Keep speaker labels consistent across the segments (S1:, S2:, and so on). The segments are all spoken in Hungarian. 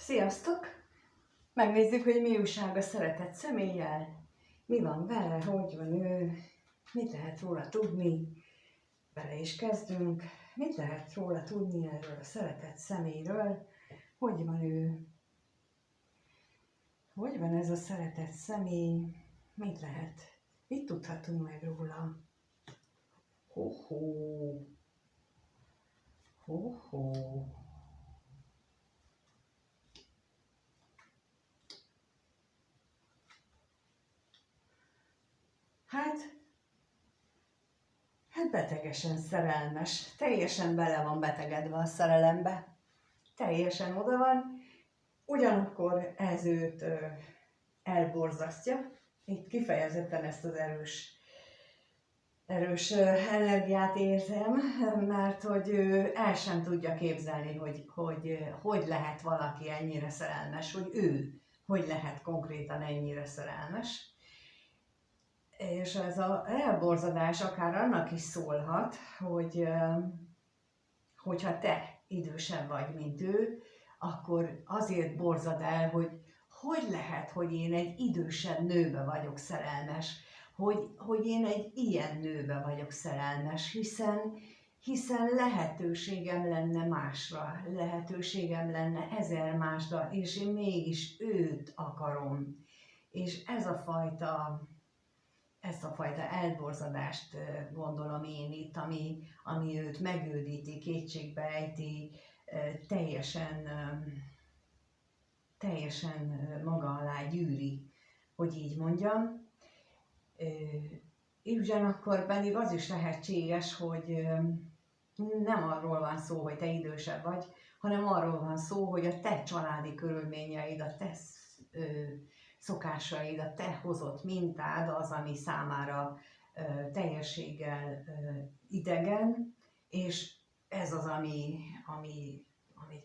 S1: Sziasztok! Megnézzük, hogy mi újság a szeretett személlyel, mi van vele, hogy van ő, mit lehet róla tudni. Vele is kezdünk. Mit lehet róla tudni erről a szeretett személyről, hogy van ő, hogy van ez a szeretett személy, mit tudhatunk meg róla. Ho-ho, ho-ho. Hát betegesen szerelmes, teljesen bele van betegedve a szerelembe, teljesen oda van, ugyanakkor ez őt elborzasztja. Itt kifejezetten ezt az erős energiát érzem, mert hogy ő el sem tudja képzelni, hogy lehet valaki ennyire szerelmes, hogy ő hogy lehet konkrétan ennyire szerelmes. És ez az elborzadás akár annak is szólhat, hogyha te idősebb vagy, mint ő, akkor azért borzad el, hogy lehet, hogy én egy idősebb nőbe vagyok szerelmes, hogy én egy ilyen nőbe vagyok szerelmes, hiszen lehetőségem lenne másra, lehetőségem lenne ezer másra, és én mégis őt akarom. És ezt a fajta elborzadást gondolom én itt, ami őt megődíti, kétségbe ejti, teljesen maga alá gyűri, hogy így mondjam. Ugyanakkor pedig az is lehetséges, hogy nem arról van szó, hogy te idősebb vagy, hanem arról van szó, hogy a te családi körülményeid, a te szokásaid, a te hozott mintád az, ami számára teljességgel idegen, és ez az, amit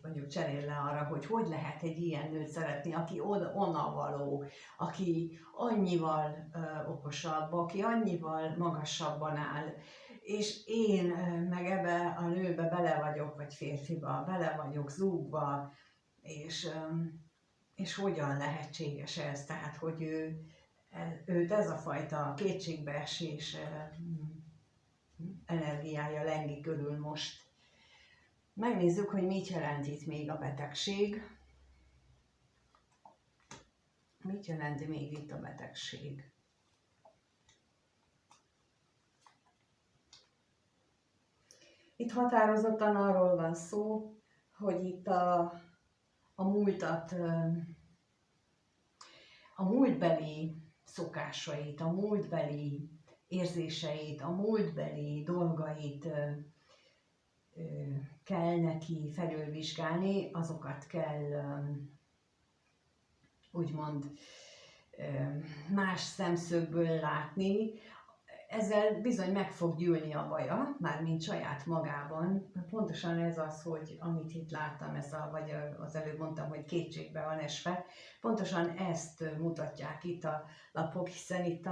S1: mondjuk cserél le arra, hogy lehet egy ilyen nőt szeretni, aki onnan való, aki annyival okosabb, aki annyival magasabban áll, és én meg ebbe a nőbe bele vagyok, vagy férfiba, bele vagyok zúgva, és hogyan lehetséges ez? Tehát, hogy őt ez a fajta kétségbeesés energiája lengi körül most. Megnézzük, hogy mit jelent itt még a betegség. Mit jelent még itt a betegség? Itt határozottan arról van szó, hogy itt a múltat, a múltbeli szokásait, a múltbeli érzéseit, a múltbeli dolgait kell neki felülvizsgálni, azokat kell úgymond más szemszögből látni. Ezzel bizony meg fog gyűlni a baja, mármint saját magában. Pontosan ez az, hogy amit itt láttam, vagy az előbb mondtam, hogy kétségbe van esve, pontosan ezt mutatják itt a lapok, hiszen itt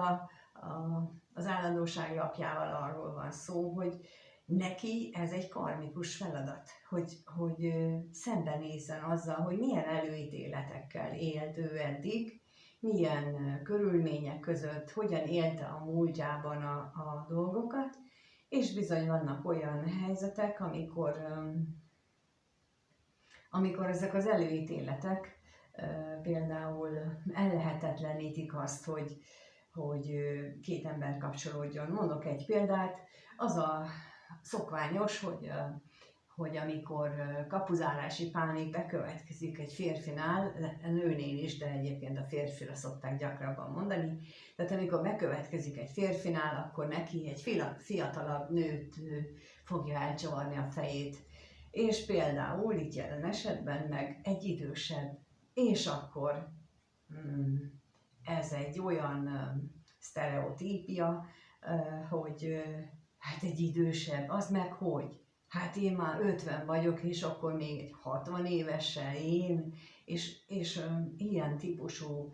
S1: az állandóság lapjával arról van szó, hogy neki ez egy karmikus feladat, hogy szembenézzen azzal, hogy milyen előítéletekkel élt ő eddig, milyen körülmények között, hogyan élte a múltjában a dolgokat, és bizony vannak olyan helyzetek, amikor ezek az előítéletek például ellehetetlenítik azt, hogy két ember kapcsolódjon. Mondok egy példát, az a szokványos, hogy amikor kapuzárási pánik bekövetkezik egy férfinál, a nőnél is, de egyébként a férfira szokták gyakrabban mondani, tehát amikor bekövetkezik egy férfinál, akkor neki egy fiatalabb nőt fogja elcsavarni a fejét, és például itt jelen esetben meg egy idősebb, és akkor ez egy olyan sztereotípia, hogy hát egy idősebb, az meg hogy? Hát én már 50 vagyok, és akkor még egy 60 évessel én, és ilyen típusú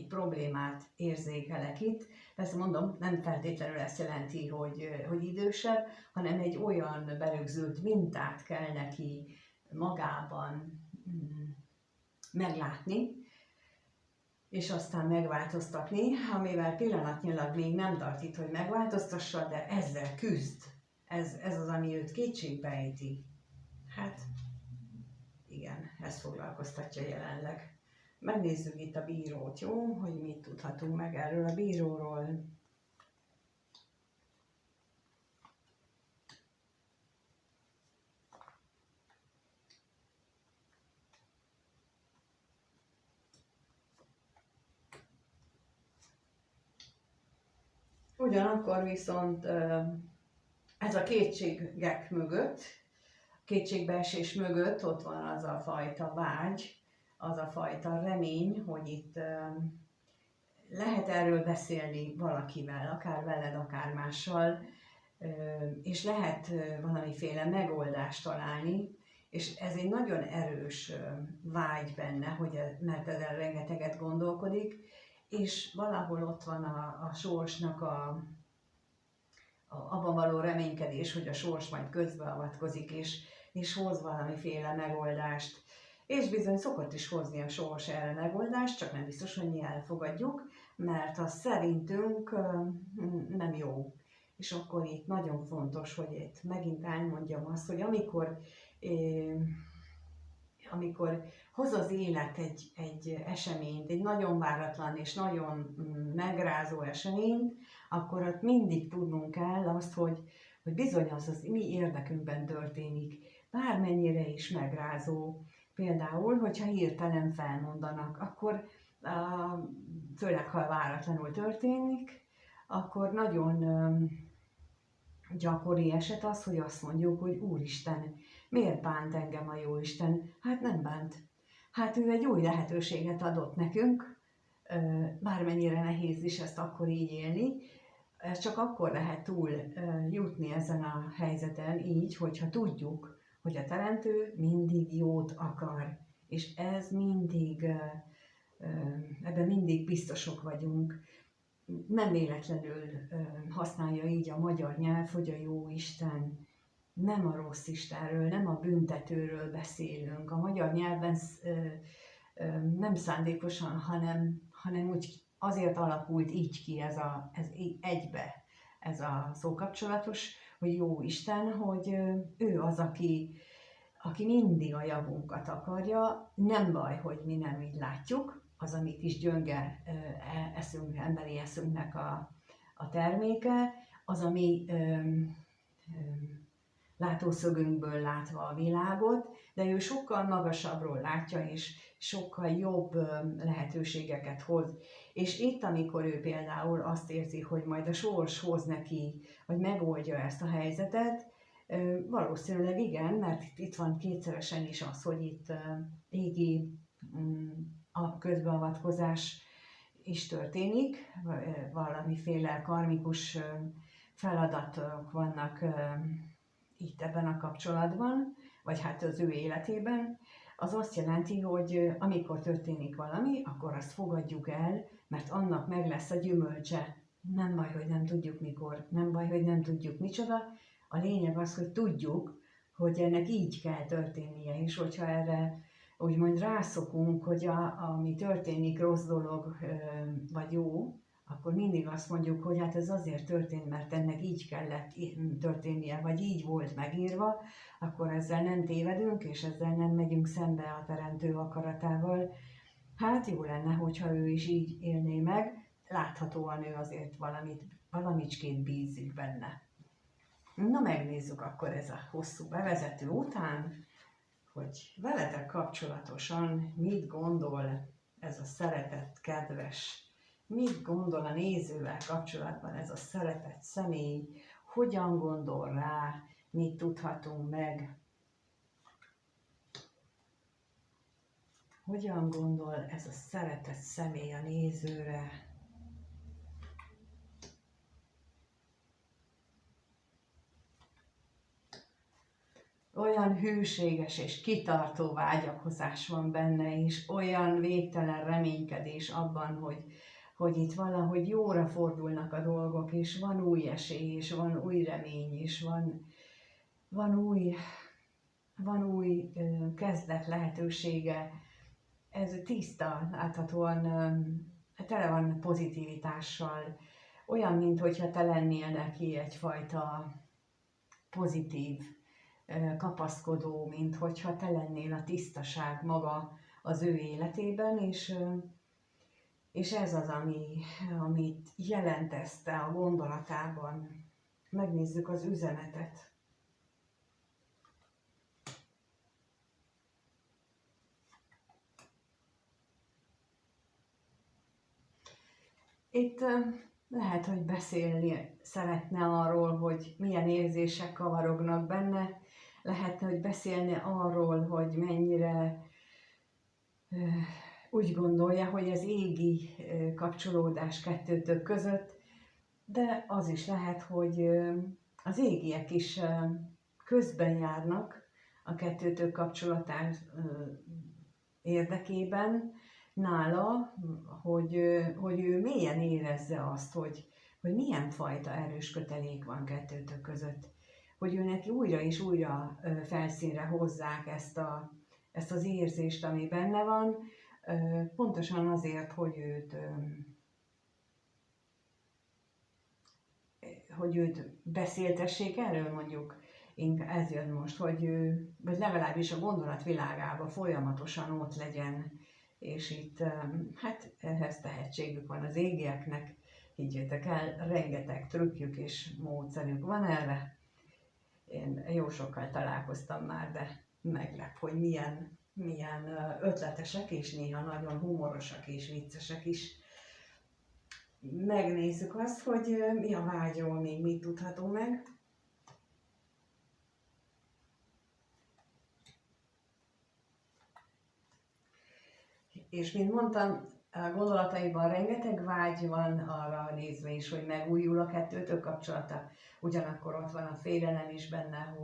S1: problémát érzékelek itt. Persze mondom, nem feltétlenül ezt jelenti, hogy idősebb, hanem egy olyan berögzült mintát kell neki magában meglátni, és aztán megváltoztatni, amivel pillanatnyilag még nem tart itt, hogy megváltoztassa, de ezzel küzd. Ez az, ami őt kétségbe ejti. Hát igen, ez foglalkoztatja jelenleg. Megnézzük itt a bírót, jó? Hogy mit tudhatunk meg erről a bíróról. Ugyanakkor viszont ez a kétségek mögött, kétségbeesés mögött ott van az a fajta vágy, az a fajta remény, hogy itt lehet erről beszélni valakivel, akár veled, akár mással, és lehet valamiféle megoldást találni, és ez egy nagyon erős vágy benne, mert ezzel rengeteget gondolkodik, és valahol ott van a sorsnak abban való reménykedés, hogy a sors majd közbeavatkozik, és hoz valamiféle megoldást. És bizony szokott is hozni a sors erre megoldást, csak nem biztos, hogy mi elfogadjuk, mert az szerintünk nem jó. És akkor itt nagyon fontos, hogy itt megint elmondjam azt, hogy amikor hoz az élet egy eseményt, egy nagyon váratlan és nagyon megrázó eseményt, akkor ott mindig tudnunk kell azt, hogy bizony az mi érdekünkben történik, bármennyire is megrázó. Például, hogyha hirtelen felmondanak, akkor főleg ha váratlanul történik, akkor nagyon gyakori eset az, hogy azt mondjuk, hogy Úristen, miért bánt engem a Jóisten? Hát nem bánt. Hát ő egy új lehetőséget adott nekünk, bármennyire nehéz is ezt akkor így élni, csak akkor lehet túl jutni ezen a helyzeten így, hogyha tudjuk, hogy a Teremtő mindig jót akar, és ez mindig, ebben mindig biztosok vagyunk. Nem véletlenül használja így a magyar nyelv, hogy a jó Isten, nem a rossz Istenről, nem a büntetőről beszélünk. A magyar nyelvben nem szándékosan, hanem úgy azért alakult így ki ez egybe ez a szókapcsolatos, hogy jó Isten, hogy ő az, aki mindig a javunkat akarja. Nem baj, hogy mi nem így látjuk, az, ami kis gyönge emberi eszünknek a terméke, az, ami látószögünkből látva a világot, de ő sokkal magasabbról látja, és sokkal jobb lehetőségeket hoz. És itt, amikor ő például azt érzi, hogy majd a sors hoz neki, vagy megoldja ezt a helyzetet, valószínűleg igen, mert itt van kétszeresen is az, hogy itt égi a közbeavatkozás is történik, valamiféle karmikus feladatok vannak itt ebben a kapcsolatban, vagy hát az ő életében. Az azt jelenti, hogy amikor történik valami, akkor azt fogadjuk el, mert annak meg lesz a gyümölcse. Nem baj, hogy nem tudjuk mikor, nem baj, hogy nem tudjuk micsoda. A lényeg az, hogy tudjuk, hogy ennek így kell történnie, és hogyha erre úgymond rászokunk, hogy ami történik rossz dolog, vagy jó, akkor mindig azt mondjuk, hogy hát ez azért történt, mert ennek így kellett történnie, vagy így volt megírva, akkor ezzel nem tévedünk, és ezzel nem megyünk szembe a Teremtő akaratával. Hát jó lenne, hogyha ő is így élné meg, láthatóan ő azért valamicskét bízik benne. Na megnézzük akkor ez a hosszú bevezető után, hogy veletek kapcsolatosan mit gondol ez a szeretett, kedves, mit gondol a nézővel kapcsolatban ez a szeretett személy, hogyan gondol rá, mit tudhatunk meg, hogyan gondol ez a szeretett személy a nézőre. Olyan hűséges és kitartó vágyakozás van benne, és olyan végtelen reménykedés abban, hogy itt valahogy jóra fordulnak a dolgok, és van új esély, és van új remény, és van új van új kezdet lehetősége. Ez tiszta, láthatóan tele van pozitivitással, olyan, mintha te lennél neki egyfajta pozitív kapaszkodó, minthogyha te lennél a tisztaság maga az ő életében, és ez az, amit jelent ezt a gondolatában. Megnézzük az üzenetet. Itt lehet, hogy beszélni szeretne arról, hogy milyen érzések kavarognak benne, lehetne, hogy beszélne arról, hogy mennyire úgy gondolja, hogy az égi kapcsolódás kettőtök között, de az is lehet, hogy az égiek is közben járnak a kettőtök kapcsolatás érdekében nála, hogy ő mélyen érezze azt, hogy milyen fajta erős kötelék van kettőtök között. Hogy ő neki újra és újra felszínre hozzák ezt az érzést, ami benne van, pontosan azért, hogy őt beszéltessék erről, mondjuk. Ez jön most, vagy legalábbis a gondolatvilágában folyamatosan ott legyen, és itt hát ehhez tehetségük van az égieknek, higgyétek el, rengeteg trükkjük és módszerük van erre. Én jó sokkal találkoztam már, de meglep, hogy milyen ötletesek, és néha nagyon humorosak és viccesek is. Megnézzük azt, hogy mi a vágyról még mit tudható meg. És mint mondtam, a gondolataiban rengeteg vágy van arra nézve is, hogy megújul a kettőtök kapcsolata. Ugyanakkor ott van a félelem is benne,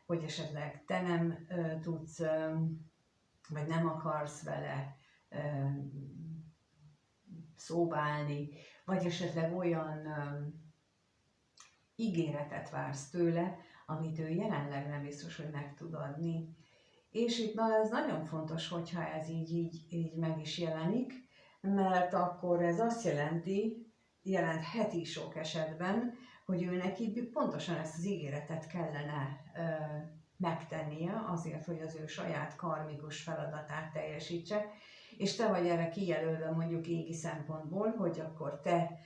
S1: hogy esetleg te nem tudsz, vagy nem akarsz vele szóba állni, vagy esetleg olyan ígéretet vársz tőle, amit ő jelenleg nem biztos, hogy meg tud adni. És itt ez nagyon fontos, hogyha ez így meg is jelenik, mert akkor ez azt jelentheti sok esetben, hogy ő neki pontosan ezt az ígéretet kellene megtennie azért, hogy az ő saját karmikus feladatát teljesítse, és te vagy erre kijelölve mondjuk égi szempontból, hogy akkor te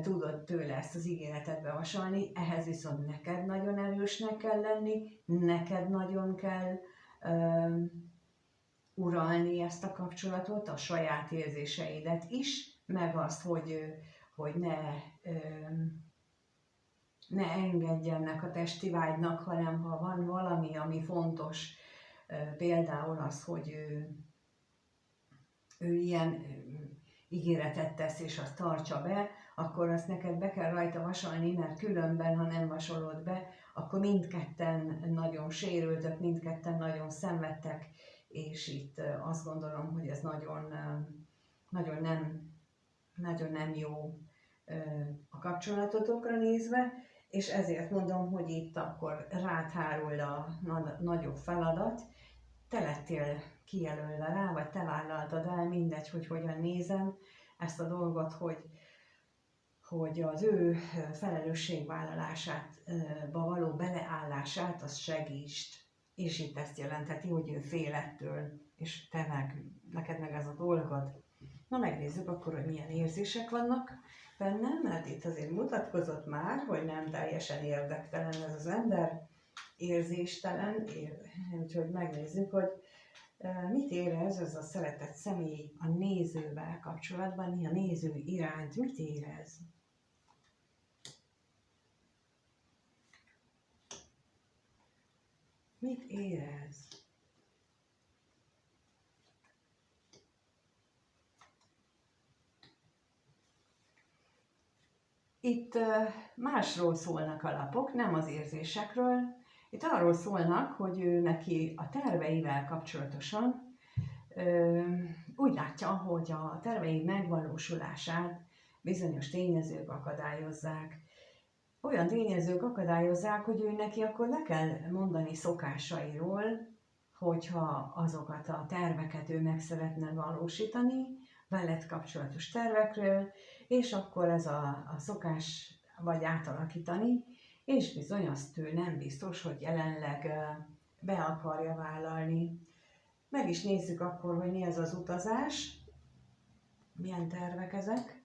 S1: tudod tőle ezt az ígéretet bevasalni, ehhez viszont neked nagyon erősnek kell lenni, neked nagyon kell uralni ezt a kapcsolatot, a saját érzéseidet is, meg azt, hogy ne engedj ennek a testi vágynak, hanem ha van valami, ami fontos, például az, hogy ő ilyen ígéretet tesz, és azt tartsa be, akkor azt neked be kell rajta vasalni, mert különben, ha nem vasolod be, akkor mindketten nagyon sérültek, mindketten nagyon szenvedtek, és itt azt gondolom, hogy ez nagyon nem jó a kapcsolatotokra nézve, és ezért mondom, hogy itt akkor rád hárul a nagyobb feladat, te lettél kijelölve rá, vagy te vállaltad el, mindegy, hogy hogyan nézem ezt a dolgot, hogy az ő felelősségvállalásába való beleállását, azt segítsd. És itt ezt jelentheti, hogy ő fél ettől, és neked meg ez a dolgod. Na megnézzük akkor, hogy milyen érzések vannak bennem, mert itt azért mutatkozott már, hogy nem teljesen érdektelen ez az ember, érzéstelen, úgyhogy megnézzük, hogy mit érez ez a szeretett személy a nézővel kapcsolatban, a néző iránt mit érez? Mit érez? Itt másról szólnak a lapok, nem az érzésekről. Itt arról szólnak, hogy ő neki a terveivel kapcsolatosan úgy látja, hogy a tervei megvalósulását bizonyos tényezők akadályozzák. olyan tényezők akadályozzák, hogy ő neki akkor le kell mondani szokásairól, hogyha azokat a terveket ő meg szeretne valósítani, veled kapcsolatos tervekről, és akkor ez a szokás vagy átalakítani, és bizony azt ő nem biztos, hogy jelenleg be akarja vállalni. Meg is nézzük akkor, hogy mi ez az utazás, milyen tervek ezek.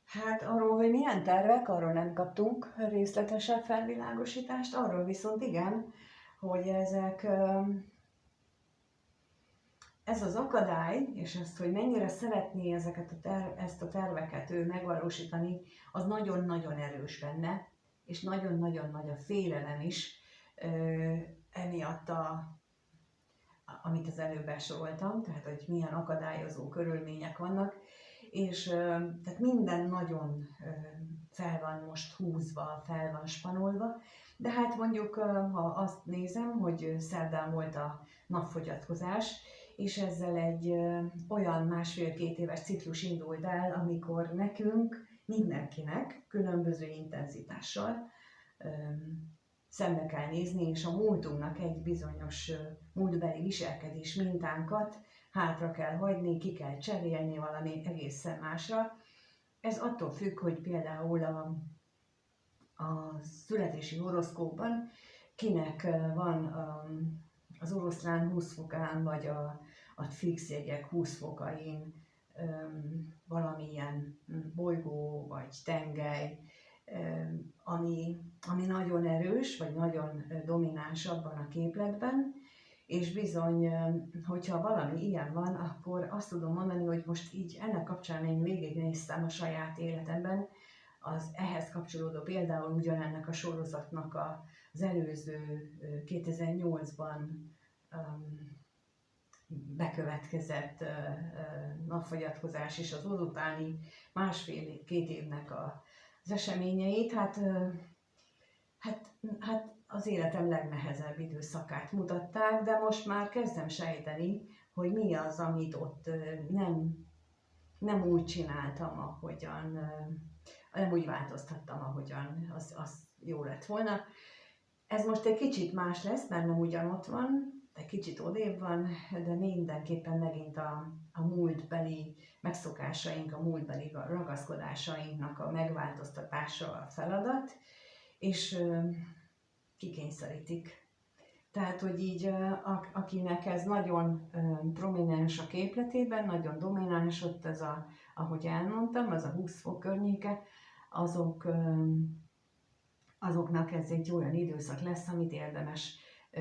S1: Hát arról, hogy milyen tervek, arról nem kaptunk részletesebb felvilágosítást, arról viszont igen, hogy ez az akadály, és ezt, hogy mennyire szeretné ezt a terveket ő megvalósítani, az nagyon-nagyon erős benne, és nagyon-nagyon nagy a félelem is emiatt, amit az előbb besoroltam, tehát hogy milyen akadályozó körülmények vannak, és tehát minden nagyon fel van most húzva, fel van spanolva, de hát mondjuk, ha azt nézem, hogy szerdán volt a napfogyatkozás, és ezzel egy olyan 1,5-2 éves ciklus indult el, amikor nekünk, mindenkinek különböző intenzitással szembe kell nézni, és a múltunknak egy bizonyos múltbeli viselkedés mintánkat hátra kell hagyni, ki kell cserélni valami egészen másra. Ez attól függ, hogy például a születési horoszkópban kinek van az oroszlán 20 fokán, vagy a fix jegyek 20 fokain valamilyen bolygó vagy tengely, ami nagyon erős, vagy nagyon domináns abban a képletben, és bizony, hogyha valami ilyen van, akkor azt tudom mondani, hogy most így ennek kapcsán én végignéztem a saját életemben, az ehhez kapcsolódó például ugyanennek a sorozatnak az előző 2008-ban bekövetkezett napfogyatkozás és az utáni 1,5-2 évnek az eseményeit, hát az életem legnehezebb időszakát mutatták, de most már kezdem sejteni, hogy mi az, amit ott nem úgy csináltam, nem úgy változtattam, ahogyan az jó lett volna. Ez most egy kicsit más lesz, mert nem ugyanott van, egy kicsit odébb van, de mindenképpen megint a múltbeli megszokásaink, a múltbeli ragaszkodásainknak a megváltoztatása a feladat, és kikényszerítik. Tehát, hogy így akinek ez nagyon prominens a képletében, nagyon domináns ott ez ahogy elmondtam, az a 20 fok környéke, azoknak ez egy olyan időszak lesz, amit érdemes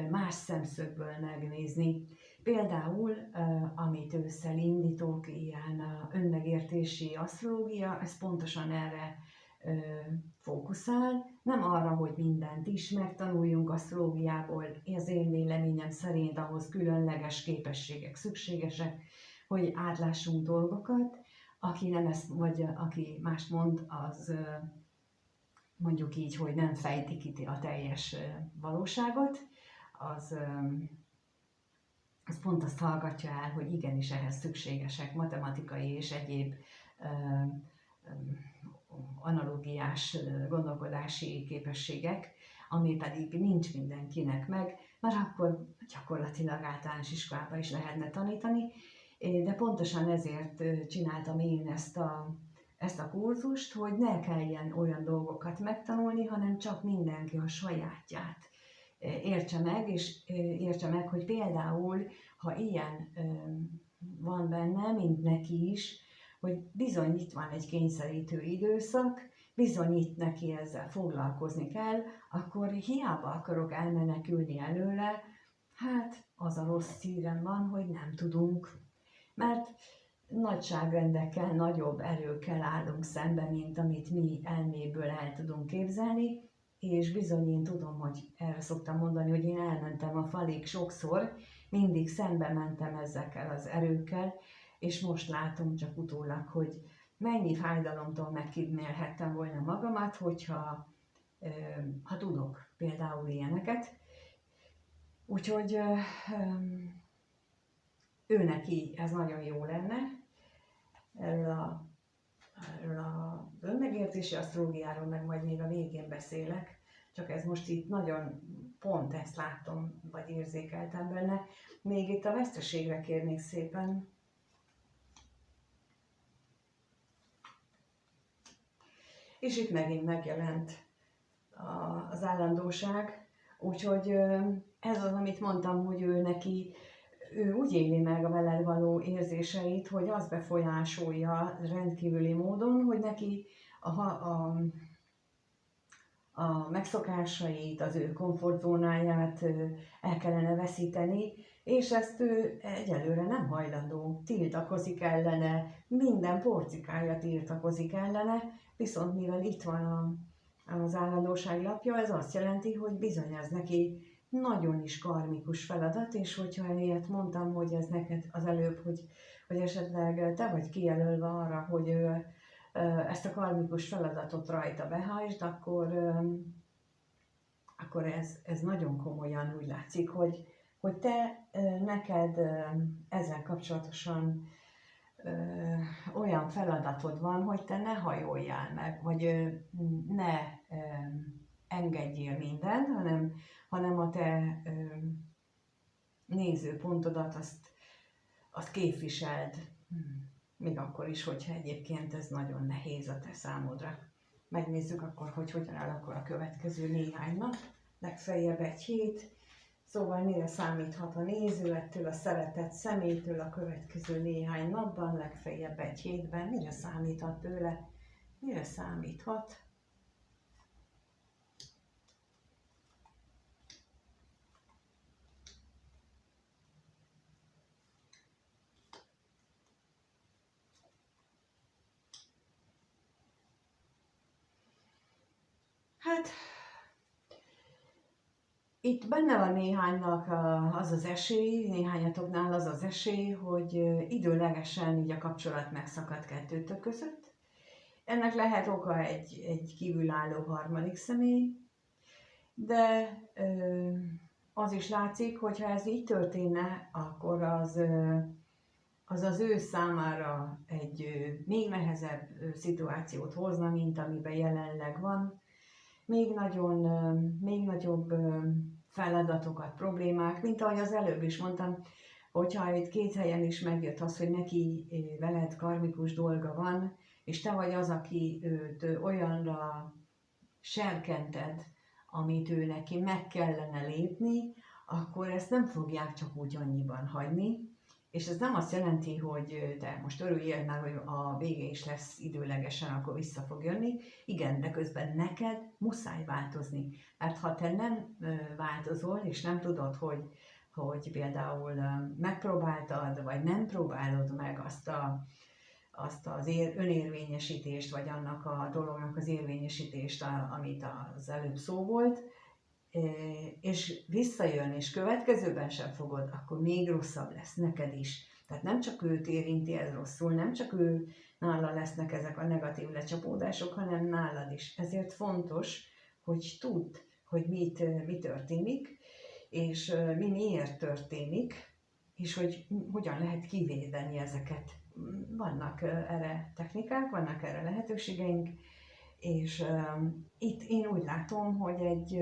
S1: más szemszögből megnézni. Például, amit ősszel indítok, ilyen önmegértési asztrológia, ez pontosan erre fókuszál, nem arra, hogy mindent is megtanuljunk asztrológiából, az én véleményem szerint ahhoz különleges képességek szükségesek, hogy átlássunk dolgokat. Aki nem ezt, vagy aki mást mond, az mondjuk így, hogy nem fejti ki a teljes valóságot, az pont azt hallgatja el, hogy igenis ehhez szükségesek matematikai és egyéb analógiás gondolkodási képességek, ami pedig nincs mindenkinek meg, mert akkor gyakorlatilag általános iskolába is lehetne tanítani, de pontosan ezért csináltam én ezt a kurzust, hogy ne kelljen olyan dolgokat megtanulni, hanem csak mindenki a sajátját értse meg, és értse meg, hogy például, ha ilyen van benne, mint neki is, hogy bizony itt van egy kényszerítő időszak, bizony itt neki ezzel foglalkozni kell, akkor hiába akarok elmenekülni előle, hát az a rossz szívem van, hogy nem tudunk. Mert nagyságrendekkel, nagyobb erőkkel állunk szembe, mint amit mi elméből el tudunk képzelni, és bizony én tudom, hogy erre szoktam mondani, hogy én elmentem a falig sokszor, mindig szembe mentem ezekkel az erőkkel, és most látom csak utólag, hogy mennyi fájdalomtól megkímélhettem volna magamat, hogyha tudok például ilyeneket. Úgyhogy ő neki ez nagyon jó lenne. Erről a önmegértési asztrológiáról meg majd még a végén beszélek, csak ez most itt nagyon pont ezt láttam, vagy érzékeltem benne. Még itt a veszteségre kérnék szépen. És itt megint megjelent az állandóság, úgyhogy ez az, amit mondtam, hogy ő úgy éli meg a veled való érzéseit, hogy az befolyásolja rendkívüli módon, hogy neki a megszokásait, az ő komfortzónáját el kellene veszíteni, és ezt ő egyelőre nem hajlandó, tiltakozik ellene, minden porcikája tiltakozik ellene, viszont mivel itt van az állandóság lapja, ez azt jelenti, hogy bizony ez neki nagyon is karmikus feladat, és hogyha emiatt mondtam, hogy ez neked az előbb, hogy esetleg te vagy kijelölve arra, hogy ezt a karmikus feladatot rajta behajtsd, akkor ez nagyon komolyan úgy látszik, hogy te neked ezzel kapcsolatosan olyan feladatod van, hogy te ne hajoljál meg, vagy ne engedjél mindent, hanem a te nézőpontodat azt képviseld, még akkor is, hogyha egyébként ez nagyon nehéz a te számodra. Megnézzük akkor, hogy hogyan alakul a következő néhány nap, legfeljebb egy hét. Szóval mire számíthat a néző ettől a szeretett szemétől a következő néhány napban, legfeljebb egy hétben, mire számíthat tőle, mire számíthat. Hát, itt benne van néhánynak az az esély, néhányatoknál az az esély, hogy időlegesen így a kapcsolat megszakad kettőtök között. Ennek lehet oka egy kívülálló harmadik személy, de az is látszik, hogy ha ez így történne, akkor az ő számára egy még nehezebb szituációt hozna, mint amiben jelenleg van. Még nagyobb feladatokat, problémák, mint ahogy az előbb is mondtam, hogyha itt két helyen is megjött az, hogy neki veled karmikus dolga van, és te vagy az, aki őt olyanra serkented, amit ő neki meg kellene lépni, akkor ezt nem fogják csak úgy annyiban hagyni. És ez nem azt jelenti, hogy te most örüljél már, hogy a vége is lesz időlegesen, akkor vissza fog jönni. Igen, de közben neked muszáj változni. Mert ha te nem változol, és nem tudod, hogy például megpróbáltad, vagy nem próbálod meg azt az önérvényesítést, vagy annak a dolognak az érvényesítést, amit az előbb szó volt, és visszajön, és következőben sem fogod, akkor még rosszabb lesz neked is. Tehát nem csak őt érinti ez rosszul, nem csak nála lesznek ezek a negatív lecsapódások, hanem nálad is. Ezért fontos, hogy tudd, hogy mi történik, és mi miért történik, és hogy hogyan lehet kivédeni ezeket. Vannak erre technikák, vannak erre lehetőségeink, és itt én úgy látom, hogy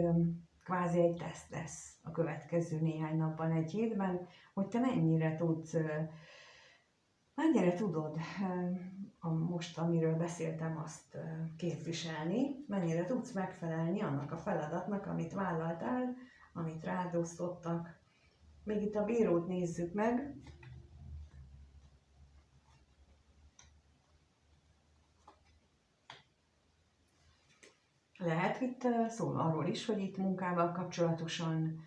S1: kvázi egy teszt lesz a következő néhány napban, egy hétben, hogy te mennyire tudod most, amiről beszéltem, azt képviselni, mennyire tudsz megfelelni annak a feladatnak, amit vállaltál, amit rád osztottak. Még itt a bírót nézzük meg. Lehet itt szól arról is, hogy itt munkával kapcsolatosan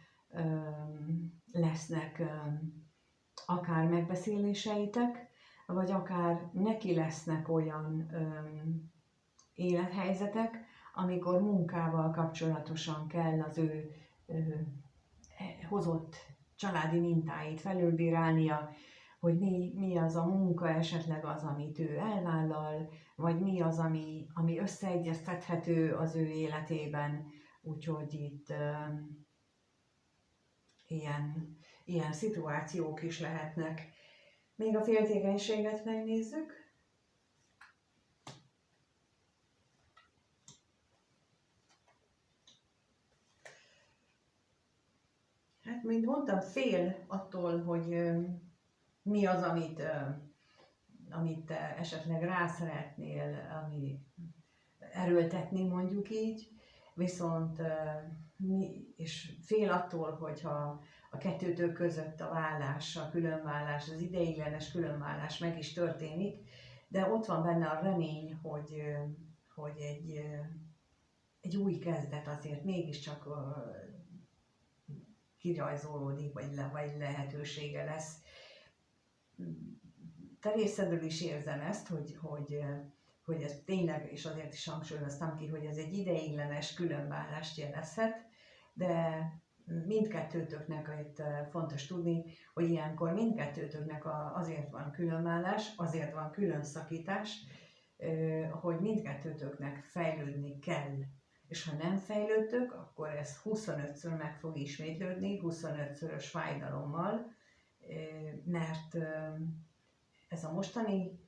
S1: lesznek akár megbeszéléseitek, vagy akár neki lesznek olyan élethelyzetek, amikor munkával kapcsolatosan kell az ő hozott családi mintáit felülbírálnia, hogy mi az a munka, esetleg az, amit ő elvállal, vagy mi az, ami összeegyeztethető az ő életében. Úgyhogy ilyen szituációk is lehetnek. Még a féltékenységet megnézzük. Hát, mint mondtam, fél attól, hogy mi az, amit te esetleg rá szeretnél, erőltetni, mondjuk így, viszont és fél attól, hogyha a kettőtök között a vállás, a különvállás, az ideiglenes különvállás meg is történik, de ott van benne a remény, hogy egy új kezdet azért mégiscsak kirajzolódik, vagy lehetősége lesz. Te részedről is érzem ezt, hogy ez tényleg, és azért is hangsúlyoztam ki, hogy ez egy ideiglenes különválást jelezhet, de mindkettőtöknek itt fontos tudni, hogy ilyenkor mindkettőtöknek azért van különvállás, azért van külön szakítás, hogy mindkettőtöknek fejlődni kell. És ha nem fejlődtök, akkor ez 25-ször meg fog ismétlődni, 25-szörös fájdalommal, mert ez a mostani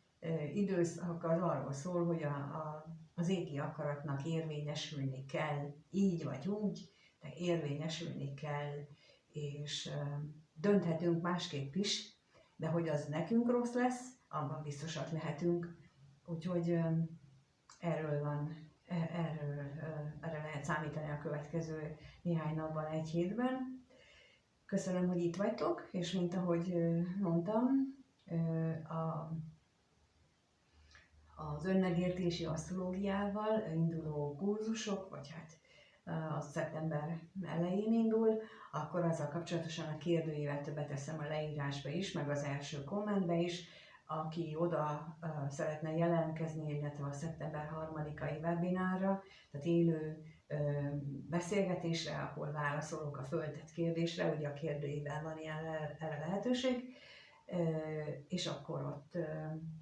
S1: időszak az arról szól, hogy az égi akaratnak érvényesülni kell, így vagy úgy, de érvényesülni kell, és dönthetünk másképp is, de hogy az nekünk rossz lesz, abban biztosak lehetünk. Úgyhogy erre lehet számítani a következő néhány napban, egy hétben. Köszönöm, hogy itt vagytok, és mint ahogy mondtam, az önmegértési asztrológiával induló kurzusok, vagy hát az szeptember elején indul, akkor azzal kapcsolatosan a kérdőívet beteszem a leírásba is, meg az első kommentbe is, aki oda szeretne jelentkezni, illetve a szeptember 3-ai webinárra, tehát élő beszélgetésre, ahol válaszolok a föltett kérdésre, ugye a kérdőívben van erre lehetőség, és akkor ott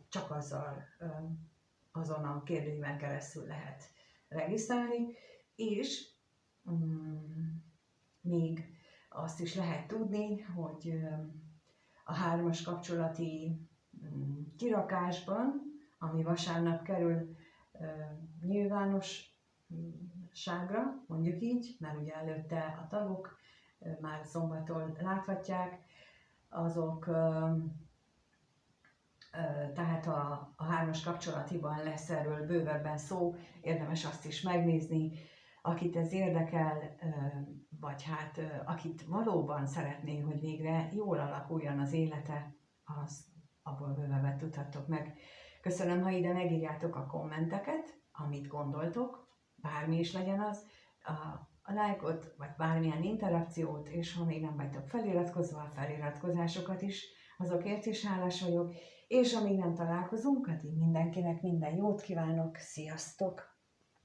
S1: csak azon a kérdőíven keresztül lehet regisztrálni, és még azt is lehet tudni, hogy a 3-as kapcsolati kirakásban, ami vasárnap kerül nyilvánosságra, mondjuk így, mert ugye előtte a tagok már szombaton láthatják, azok tehát a 3-as kapcsolatiban lesz erről bővebben szó, érdemes azt is megnézni, akit ez érdekel, vagy hát akit valóban szeretné, hogy végre jól alakuljon az élete, az abból bővebbet tudhattok meg. Köszönöm, ha ide megírjátok a kommenteket, amit gondoltok, bármi is legyen az, a lájkot, vagy bármilyen interakciót, és ha még nem vagytok feliratkozva, a feliratkozásokat is, azokért is hálás vagyok, és amíg nem találkozunk, addig mindenkinek minden jót kívánok, sziasztok!